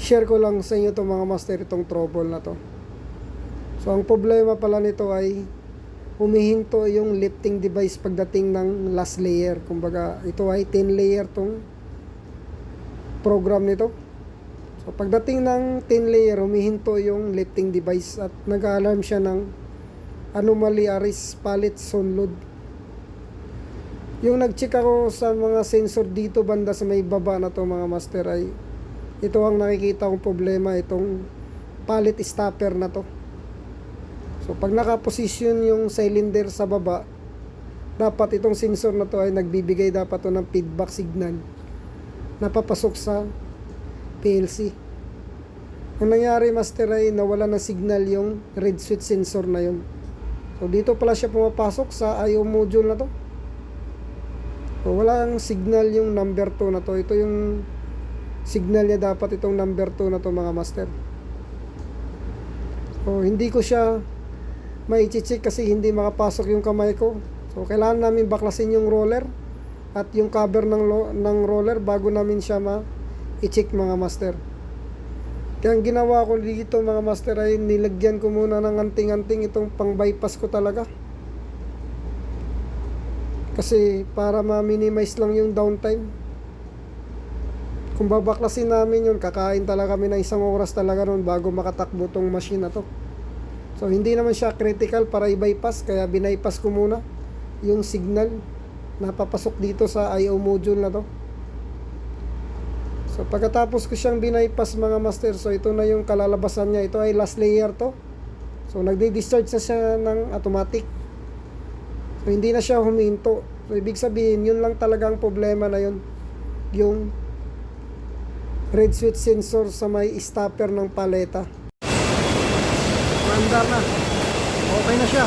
share ko lang sa inyo itong mga master, itong trouble na to. So ang problema pala nito ay humihinto yung lifting device pagdating ng last layer. Kumbaga ito ay 10 layer tong program nito. So pagdating ng 10 layer, humihinto yung lifting device at nag-alarm siya ng anomaly aris pallet zone load. Yung nag-check ako sa mga sensor dito banda sa may baba na to mga master, ay ito ang nakikita kong problema, itong pallet stopper na to. So pag nakaposisyon yung cylinder sa baba, dapat itong sensor na to ay nagbibigay dapat to ng feedback signal na papasok sa PLC. Ang nangyari master ay nawala ng signal yung red switch sensor na yun. So dito pala siya pumapasok sa I/O module na to. So walang signal yung number 2 na to. Ito yung signal niya, dapat itong number 2 na to mga master. So hindi ko siya mai-check kasi hindi makapasok yung kamay ko. So kailangan namin baklasin yung roller at yung cover ng roller bago namin siya ma-check mga master. Kaya ang ginawa ko dito mga master ay nilagyan ko muna ng anting-anting itong pang bypass ko talaga. Kasi para ma-minimize lang yung downtime. Kung babaklasin namin yun, kakain talaga kami ng 1 oras talaga nun bago makatakbo tong machine na to. So hindi naman siya critical para i-bypass, kaya binaypass ko muna yung signal na papasok dito sa I/O module na to. So pagkatapos ko siyang binaypass mga master, so ito na yung kalalabasan niya. Ito ay last layer to. So nagdi-discharge na siya ng automatic. So hindi na siya huminto. So ibig sabihin, yun lang talaga ang problema na yun. Yung red switch sensor sa may stopper ng paleta. Mandar na. Okay na siya.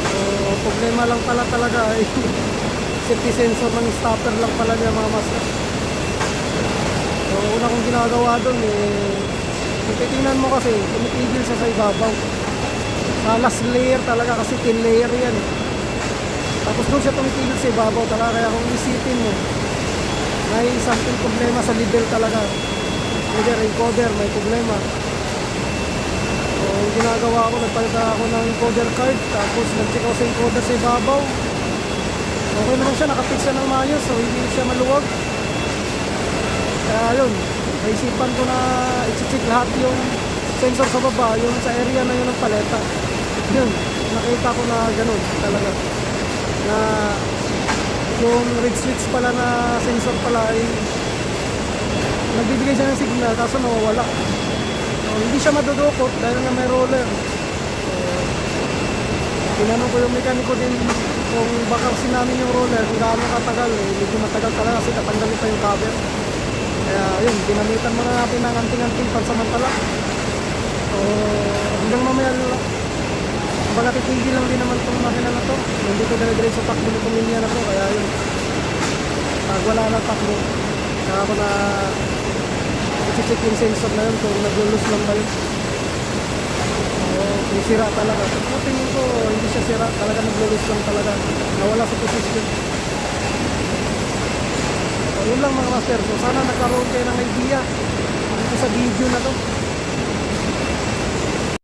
So problema lang pala talaga ay safety sensor ng stopper lang pala niya mga master. So una kong ginagawa doon kung titingnan mo kasi tumitigil siya sa ibabaw. Sa last layer talaga kasi 10 layer yan Tapos doon siya tumitigil sa ibabaw talaga. Kaya kung isipin mo, may something problema sa level talaga. Either encoder may problema. So yung ginagawa ko, nagpalit ako ng encoder card. Tapos nag-check ako sa encoder sa ibabaw. Okay naman siya, nakapit siya ng maayos. So hindi siya maluwag. Kaya yun, naisipan ko na i-check lahat yung sensor sa baba, yung sa area na yun ng paleta. Yun, nakita ko na ganun talaga, na yung red switch pala na sensor pala ay nagbibigay siya ng signal kaso nawawala. So, hindi siya madudukot dahil nga may roller. So, tinanong ko yung mekaniko din kung baka sinamin yung roller kung gaano katagal. Medyo matagal talaga kasi katanggalin pa yung cover. Kaya yun, ginamitan muna natin ng anting-anting pansamantala. So hanggang mamaya baga titigil lang din naman itong makina na to. Hindi ko dire-diretso sa takbo ng pamilya na to. Kaya yun, pag wala na takbo, kaya ako na i-check yung sensor na yun kung nag-lose lang ba yun. So kung sira talaga, so tingin ko hindi siya sira, talaga nag-lose lang talaga, nawala sa position. So yun lang mga master. So sana nagkaroon kayo ng idea dito sa video na to.